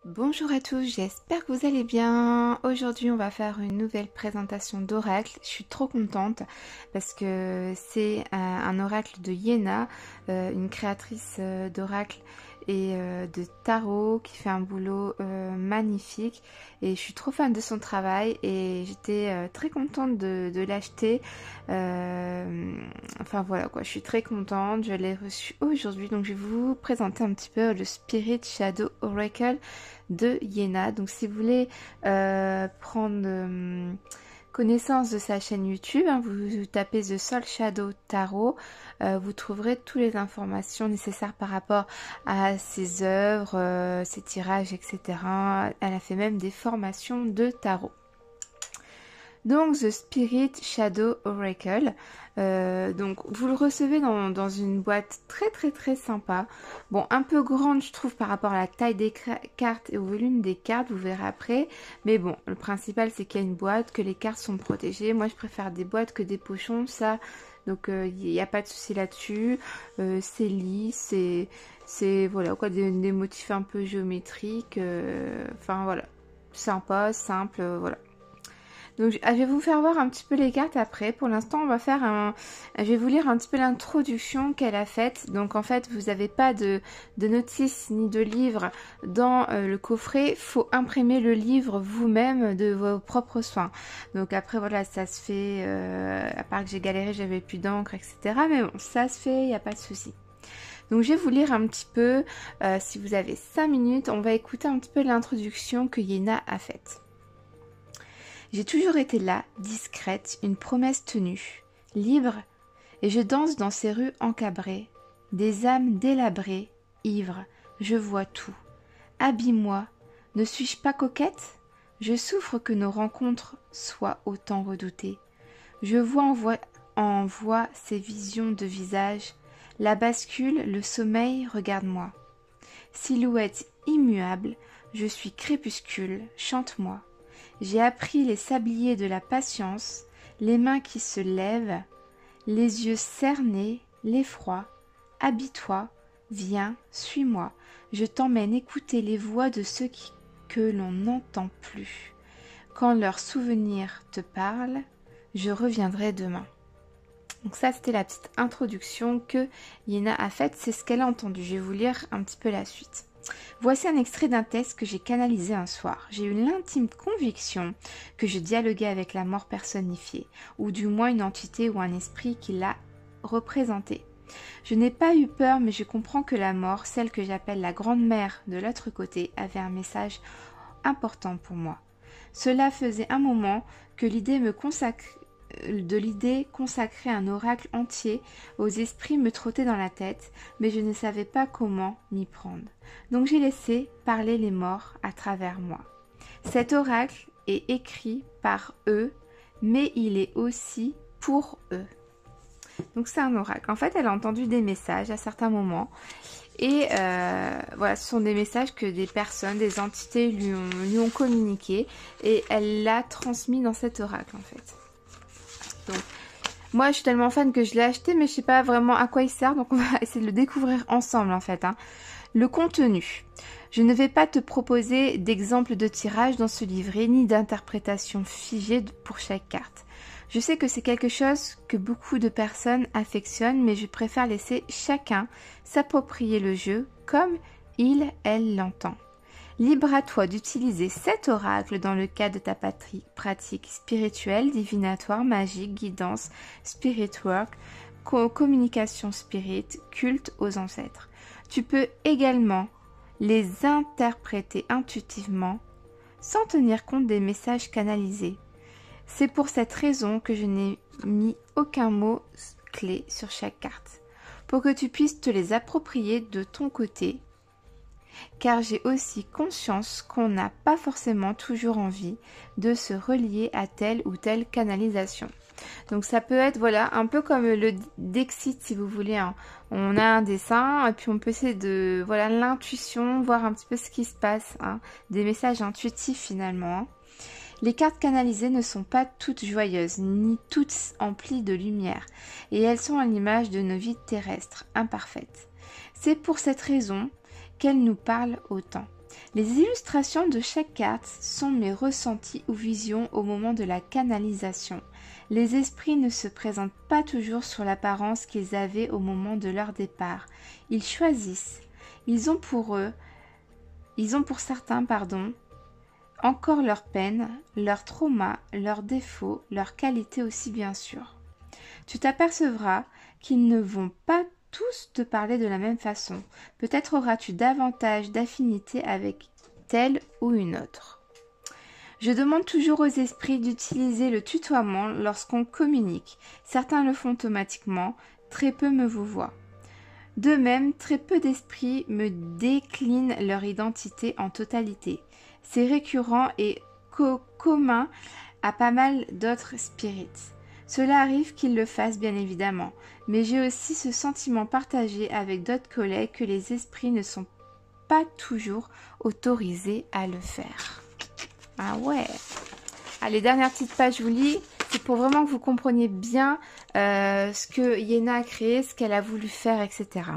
Bonjour à tous, j'espère que vous allez bien. Aujourd'hui, on va faire une nouvelle présentation d'oracle. Je suis trop contente parce que c'est un oracle de Yéna, une créatrice d'oracle et de tarot qui fait un boulot magnifique. Et je suis trop fan de son travail et j'étais très contente de l'acheter. Enfin voilà quoi, je suis très contente. Je l'ai reçu aujourd'hui, donc je vais vous présenter un petit peu le Spirit Shadow Oracle de Yéna. Donc si vous voulez prendre connaissance de sa chaîne YouTube, vous tapez The Soul Shadow Tarot, vous trouverez toutes les informations nécessaires par rapport à ses œuvres, ses tirages, etc. Elle a fait même des formations de tarot. Donc The Spirit Shadow Oracle, donc vous le recevez dans une boîte très sympa, bon un peu grande je trouve par rapport à la taille des cartes et au volume des cartes, vous verrez après, mais bon le principal c'est qu'il y a une boîte, que les cartes sont protégées. Moi je préfère des boîtes que des pochons, ça, donc il n'y a pas de souci là-dessus. C'est lisse, c'est voilà quoi, des motifs un peu géométriques, enfin voilà, sympa, simple, voilà. Donc je vais vous faire voir un petit peu les cartes après. Pour l'instant on va faire je vais vous lire un petit peu l'introduction qu'elle a faite. Donc en fait vous n'avez pas de notice ni de livre dans le coffret. Faut imprimer le livre vous-même de vos propres soins. Donc après voilà, ça se fait, à part que j'ai galéré, j'avais plus d'encre, etc. Mais bon, ça se fait, il n'y a pas de souci. Donc je vais vous lire un petit peu, si vous avez 5 minutes, on va écouter un petit peu l'introduction que Yéna a faite. J'ai toujours été là, discrète, une promesse tenue, libre, et je danse dans ces rues encabrées, des âmes délabrées, ivres, je vois tout. Habille-moi, ne suis-je pas coquette? Je souffre que nos rencontres soient autant redoutées. Je vois en voix ces visions de visage, la bascule, le sommeil, regarde-moi. Silhouette immuable, je suis crépuscule, chante-moi. J'ai appris les sabliers de la patience, les mains qui se lèvent, les yeux cernés, l'effroi. Habille-toi, viens, suis-moi. Je t'emmène écouter les voix de ceux que l'on n'entend plus. Quand leurs souvenirs te parlent, je reviendrai demain. Donc ça, c'était la petite introduction que Yéna a faite. C'est ce qu'elle a entendu. Je vais vous lire un petit peu la suite. Voici un extrait d'un texte que j'ai canalisé un soir. J'ai eu l'intime conviction que je dialoguais avec la mort personnifiée, ou du moins une entité ou un esprit qui l'a représentée. Je n'ai pas eu peur, mais je comprends que la mort, celle que j'appelle la grande-mère de l'autre côté, avait un message important pour moi. Cela faisait un moment que l'idée consacrer un oracle entier aux esprits me trottait dans la tête, mais je ne savais pas comment m'y prendre. Donc j'ai laissé parler les morts à travers moi. Cet oracle est écrit par eux, mais il est aussi pour eux. Donc c'est un oracle. En fait, elle a entendu des messages à certains moments. Et voilà, ce sont des messages que des personnes, des entités lui ont communiqués. Et elle l'a transmis dans cet oracle en fait. Donc, moi, je suis tellement fan que je l'ai acheté, mais je sais pas vraiment à quoi il sert. Donc, on va essayer de le découvrir ensemble, en fait. Le contenu. Je ne vais pas te proposer d'exemples de tirage dans ce livret, ni d'interprétation figée pour chaque carte. Je sais que c'est quelque chose que beaucoup de personnes affectionnent, mais je préfère laisser chacun s'approprier le jeu comme elle l'entend. Libre à toi d'utiliser cet oracle dans le cadre de ta pratique spirituelle, divinatoire, magique, guidance, spirit work, communication spirit, culte aux ancêtres. Tu peux également les interpréter intuitivement sans tenir compte des messages canalisés. C'est pour cette raison que je n'ai mis aucun mot clé sur chaque carte, pour que tu puisses te les approprier de ton côté, car j'ai aussi conscience qu'on n'a pas forcément toujours envie de se relier à telle ou telle canalisation. Donc ça peut être voilà un peu comme le Dexit si vous voulez. On a un dessin et puis on peut essayer de voilà l'intuition, voir un petit peu ce qui se passe, des messages intuitifs finalement. Les cartes canalisées ne sont pas toutes joyeuses, ni toutes emplies de lumière, et elles sont à l'image de nos vies terrestres, imparfaites. C'est pour cette raison qu'elles nous parlent autant. Les illustrations de chaque carte sont mes ressentis ou visions au moment de la canalisation. Les esprits ne se présentent pas toujours sur l'apparence qu'ils avaient au moment de leur départ. Ils choisissent. Ils ont pour certains, encore leurs peines, leurs traumas, leurs défauts, leurs qualités aussi bien sûr. Tu t'apercevras qu'ils ne vont pas tous te parler de la même façon. Peut-être auras-tu davantage d'affinité avec telle ou une autre. Je demande toujours aux esprits d'utiliser le tutoiement lorsqu'on communique. Certains le font automatiquement, très peu me vous voient. De même, très peu d'esprits me déclinent leur identité en totalité. C'est récurrent et commun à pas mal d'autres spirits. Cela arrive qu'ils le fassent bien évidemment, mais j'ai aussi ce sentiment partagé avec d'autres collègues que les esprits ne sont pas toujours autorisés à le faire. Ah ouais. Allez, dernière petite page, je vous lis. C'est pour vraiment que vous compreniez bien ce que Yéna a créé, ce qu'elle a voulu faire, etc.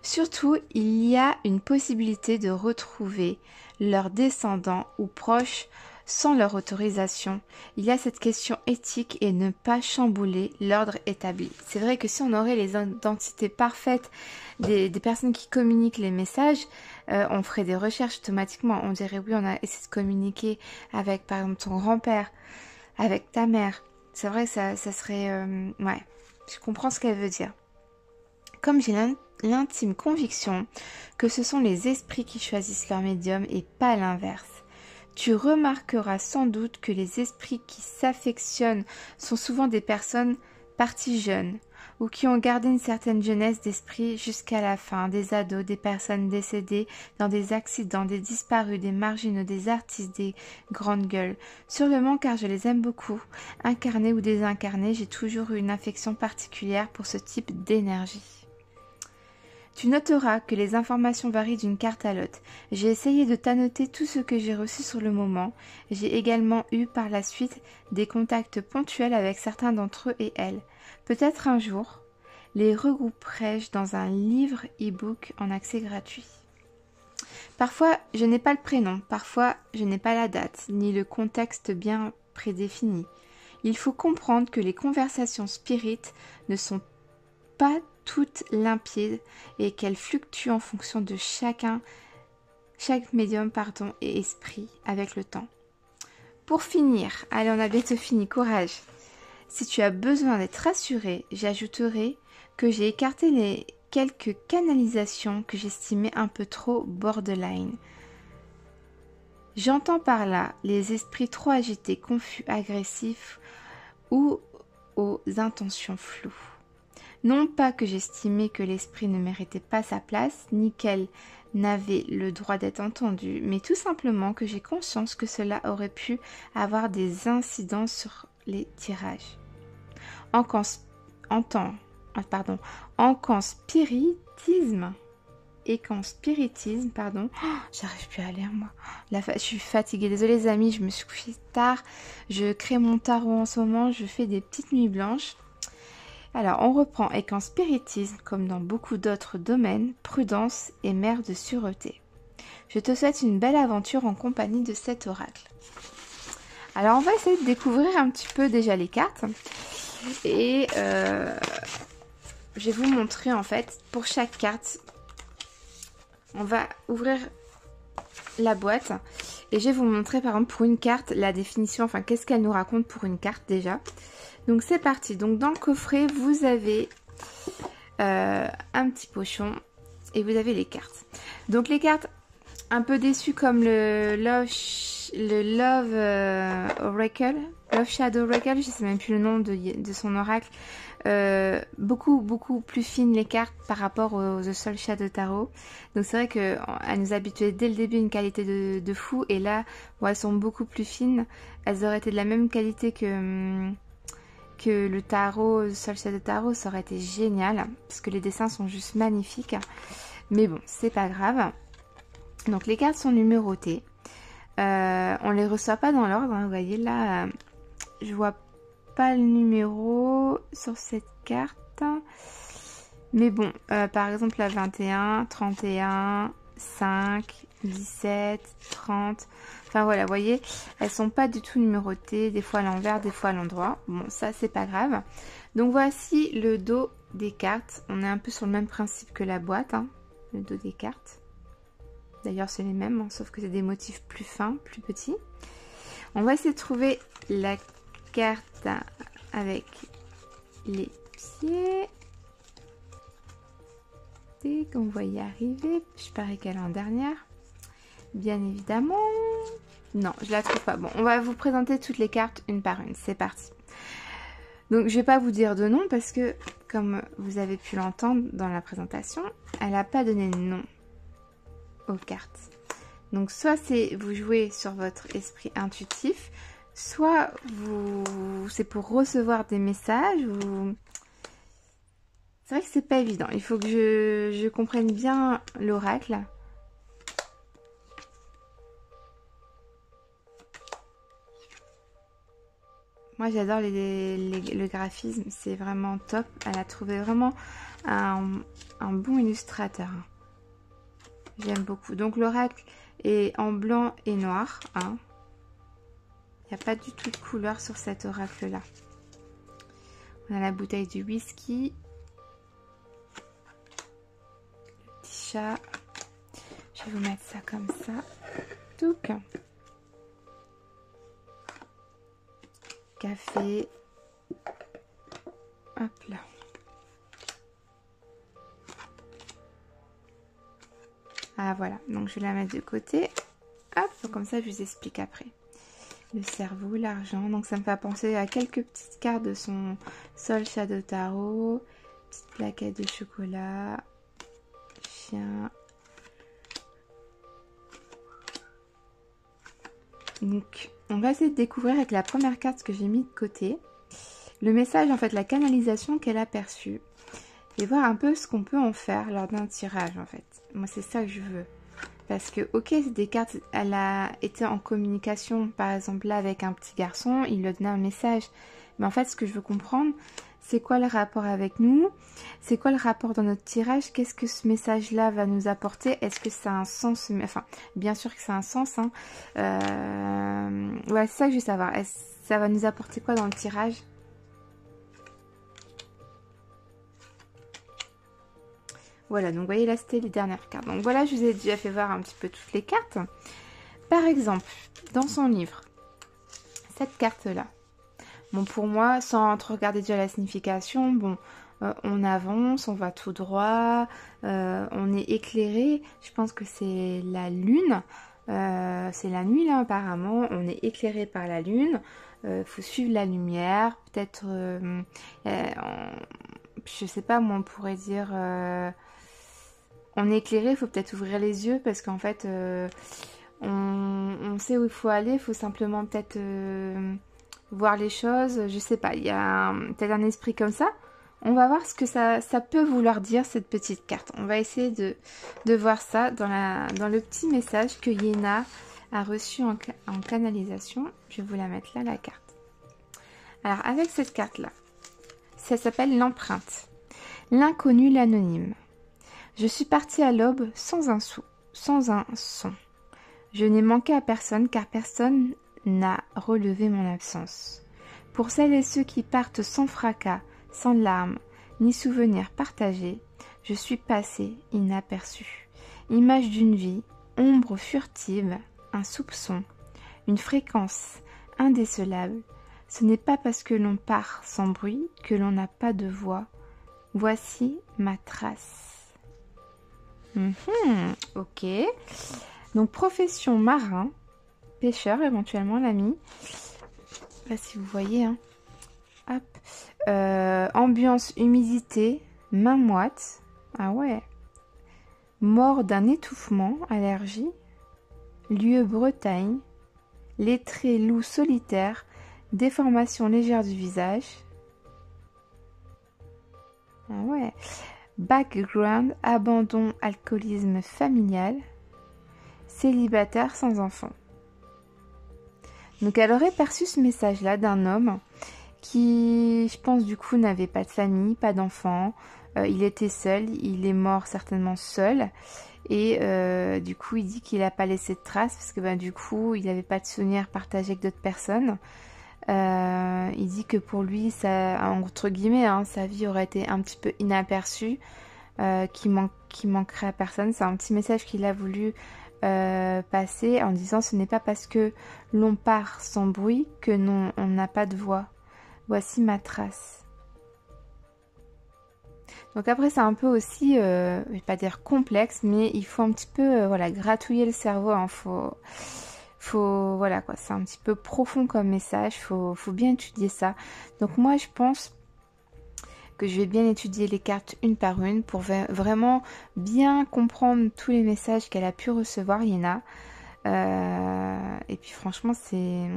Surtout, il y a une possibilité de retrouver leurs descendants ou proches sans leur autorisation. Il y a cette question éthique et ne pas chambouler l'ordre établi. C'est vrai que si on aurait les identités parfaites des personnes qui communiquent les messages, on ferait des recherches automatiquement. On dirait oui, on a essayé de communiquer avec par exemple ton grand-père, avec ta mère. C'est vrai que ça serait... ouais, je comprends ce qu'elle veut dire. Comme j'ai l'intime conviction que ce sont les esprits qui choisissent leur médium et pas l'inverse. Tu remarqueras sans doute que les esprits qui s'affectionnent sont souvent des personnes parties jeunes ou qui ont gardé une certaine jeunesse d'esprit jusqu'à la fin, des ados, des personnes décédées dans des accidents, des disparus, des marginaux, des artistes, des grandes gueules. Sûrement car je les aime beaucoup, incarnés ou désincarnés, j'ai toujours eu une affection particulière pour ce type d'énergie. Tu noteras que les informations varient d'une carte à l'autre. J'ai essayé de t'annoter tout ce que j'ai reçu sur le moment. J'ai également eu par la suite des contacts ponctuels avec certains d'entre eux et elles. Peut-être un jour, les regrouperai-je dans un livre e-book en accès gratuit. Parfois, je n'ai pas le prénom, parfois je n'ai pas la date, ni le contexte bien prédéfini. Il faut comprendre que les conversations spirites ne sont pas toutes limpides et qu'elles fluctuent en fonction de chaque médium et esprit avec le temps. Pour finir, allez, on a bientôt fini, courage. Si tu as besoin d'être rassuré, j'ajouterai que j'ai écarté les quelques canalisations que j'estimais un peu trop borderline. J'entends par là les esprits trop agités, confus, agressifs ou aux intentions floues. Non pas que j'estimais que l'esprit ne méritait pas sa place, ni qu'elle n'avait le droit d'être entendue, mais tout simplement que j'ai conscience que cela aurait pu avoir des incidences sur les tirages. En qu'en spiritisme, j'arrive plus à lire moi. Je suis fatiguée, désolée les amis, je me suis couchée tard, je crée mon tarot en ce moment, je fais des petites nuits blanches. Alors, on reprend et qu'en spiritisme, comme dans beaucoup d'autres domaines, prudence est mère de sûreté. Je te souhaite une belle aventure en compagnie de cet oracle. Alors, on va essayer de découvrir un petit peu déjà les cartes. Et je vais vous montrer en fait, pour chaque carte, on va ouvrir la boîte. Et je vais vous montrer par exemple pour une carte, la définition, enfin qu'est-ce qu'elle nous raconte pour une carte déjà. Donc c'est parti, donc dans le coffret vous avez un petit pochon et vous avez les cartes. Donc les cartes un peu déçues comme le Love Oracle, Love Shadow Oracle, je sais même plus le nom de son oracle. Beaucoup plus fines les cartes par rapport au The Soul Shadow Tarot. Donc c'est vrai qu'elle nous habituait dès le début à une qualité de fou et là bon, elles sont beaucoup plus fines. Elles auraient été de la même qualité que le tarot, le Soul Shadow Tarot, ça aurait été génial parce que les dessins sont juste magnifiques. Mais bon, c'est pas grave. Donc les cartes sont numérotées. On les reçoit pas dans l'ordre, hein, vous voyez là, je vois pas le numéro sur cette carte. Mais bon, par exemple la 21, 31, 5, 17, 30. Enfin voilà, vous voyez, elles sont pas du tout numérotées, des fois à l'envers, des fois à l'endroit. Bon, ça c'est pas grave. Donc voici le dos des cartes. On est un peu sur le même principe que la boîte, hein, le dos des cartes. D'ailleurs c'est les mêmes, hein, sauf que c'est des motifs plus fins, plus petits. On va essayer de trouver la carte avec les pieds. Dès qu'on va y arriver, je parie qu'elle est en dernière. Bien évidemment. Non, je la trouve pas. Bon, on va vous présenter toutes les cartes une par une. C'est parti. Donc, je vais pas vous dire de nom parce que, comme vous avez pu l'entendre dans la présentation, elle n'a pas donné de nom aux cartes. Donc, soit c'est vous jouez sur votre esprit intuitif, soit c'est pour recevoir des messages ou... C'est vrai que c'est pas évident. Il faut que je comprenne bien l'oracle. Moi, j'adore le graphisme. C'est vraiment top. Elle a trouvé vraiment un bon illustrateur. J'aime beaucoup. Donc, l'oracle est en blanc et noir. Hein. Il n'y a pas du tout de couleur sur cet oracle-là. On a la bouteille du whisky. Chat. Je vais vous mettre ça comme ça. Touc. Café. Hop là. Ah voilà, donc je vais la mettre de côté. Hop, comme ça je vous explique après. Le cerveau, l'argent. Donc ça me fait penser à quelques petites cartes de son Sol Shadow Tarot. Petite plaquette de chocolat. Chien. Donc on va essayer de découvrir avec la première carte que j'ai mis de côté. Le message, en fait, la canalisation qu'elle a perçue. Et voir un peu ce qu'on peut en faire lors d'un tirage, en fait. Moi, c'est ça que je veux. Parce que, ok, c'est des cartes, elle a été en communication, par exemple, là, avec un petit garçon, il lui a donné un message. Mais en fait, ce que je veux comprendre, c'est quoi le rapport avec nous? C'est quoi le rapport dans notre tirage? Qu'est-ce que ce message-là va nous apporter? Est-ce que ça a un sens? Enfin, bien sûr que ça a un sens, hein. Ouais, c'est ça que je veux savoir. Ça va nous apporter quoi dans le tirage? Voilà, donc vous voyez là c'était les dernières cartes. Donc voilà, je vous ai déjà fait voir un petit peu toutes les cartes. Par exemple, dans son livre, cette carte-là. Bon, pour moi, sans trop regarder déjà la signification, bon, on avance, on va tout droit, on est éclairé. Je pense que c'est la lune. C'est la nuit là apparemment. On est éclairé par la lune. Faut suivre la lumière. Peut-être, je sais pas, moi on pourrait dire... on est éclairé, il faut peut-être ouvrir les yeux parce qu'en fait, on sait où il faut aller, il faut simplement peut-être voir les choses, je sais pas, il y a peut-être un esprit comme ça. On va voir ce que ça peut vouloir dire cette petite carte. On va essayer de voir ça dans le petit message que Yéna a reçu en canalisation. Je vais vous la mettre là, la carte. Alors avec cette carte-là, ça s'appelle l'empreinte. L'inconnu, l'anonyme. Je suis partie à l'aube sans un sou, sans un son. Je n'ai manqué à personne car personne n'a relevé mon absence. Pour celles et ceux qui partent sans fracas, sans larmes, ni souvenirs partagés, je suis passée inaperçue. Image d'une vie, ombre furtive, un soupçon, une fréquence indécelable. Ce n'est pas parce que l'on part sans bruit que l'on n'a pas de voix. Voici ma trace. Ok. Donc profession marin, pêcheur éventuellement l'ami. Là si vous voyez. Hein. Hop. Ambiance humidité, main moite. Ah ouais. Mort d'un étouffement, allergie. Lieu Bretagne. Lettré loup solitaire. Déformation légère du visage. Ah ouais. Background, abandon, alcoolisme familial, célibataire sans enfant. Donc elle aurait perçu ce message-là d'un homme qui, je pense du coup, n'avait pas de famille, pas d'enfant. Il était seul, il est mort certainement seul. Et du coup, il dit qu'il n'a pas laissé de traces parce que du coup, il n'avait pas de souvenirs partagés avec d'autres personnes. Il dit que pour lui, ça, entre guillemets, hein, sa vie aurait été un petit peu inaperçue, qui manquerait à personne. C'est un petit message qu'il a voulu passer en disant: ce n'est pas parce que l'on part sans bruit que non, on n'a pas de voix. Voici ma trace. Donc après, c'est un peu aussi, je vais pas dire complexe, mais il faut un petit peu, voilà, gratouiller le cerveau. Hein, voilà quoi, c'est un petit peu profond comme message. Faut bien étudier ça. Donc moi, je pense que je vais bien étudier les cartes une par une pour vraiment bien comprendre tous les messages qu'elle a pu recevoir, Yéna. Et puis franchement, c'est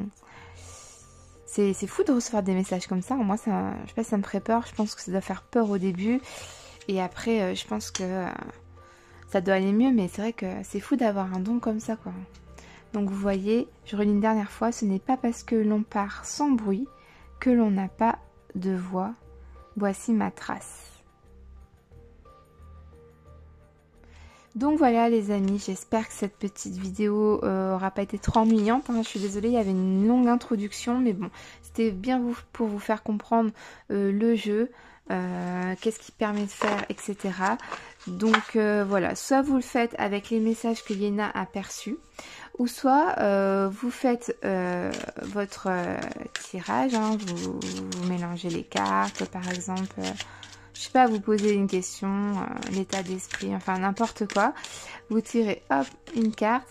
fou de recevoir des messages comme ça. Moi, ça, je sais pas, ça me ferait peur. Je pense que ça doit faire peur au début. Et après, je pense que ça doit aller mieux. Mais c'est vrai que c'est fou d'avoir un don comme ça, quoi. Donc vous voyez, je relis une dernière fois. Ce n'est pas parce que l'on part sans bruit que l'on n'a pas de voix. Voici ma trace. Donc voilà les amis, j'espère que cette petite vidéo aura pas été trop ennuyante. Hein. Je suis désolée, il y avait une longue introduction, mais bon, c'était bien pour vous faire comprendre le jeu, qu'est-ce qui permet de faire, etc. Donc voilà, soit vous le faites avec les messages que Yéna a perçus, ou soit vous faites votre tirage, hein, vous mélangez les cartes, par exemple... je sais pas, vous posez une question, l'état d'esprit, enfin n'importe quoi. Vous tirez, hop, une carte.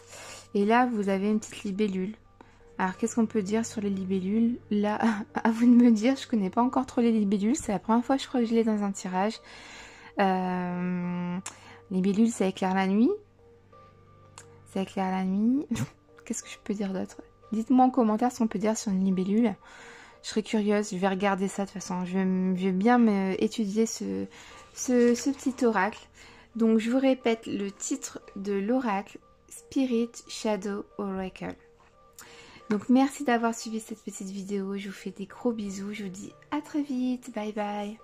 Et là, vous avez une petite libellule. Alors, qu'est-ce qu'on peut dire sur les libellules? Là, à vous de me dire, je connais pas encore trop les libellules. C'est la première fois, je crois, que je l'ai dans un tirage. Libellule, ça éclaire la nuit. Ça éclaire la nuit. Qu'est-ce que je peux dire d'autre? Dites-moi en commentaire ce qu'on peut dire sur une libellule. Je serais curieuse, je vais regarder ça de toute façon. Je vais bien étudier ce petit oracle. Donc je vous répète le titre de l'oracle, Spirit Shadow Oracle. Donc merci d'avoir suivi cette petite vidéo. Je vous fais des gros bisous. Je vous dis à très vite. Bye bye.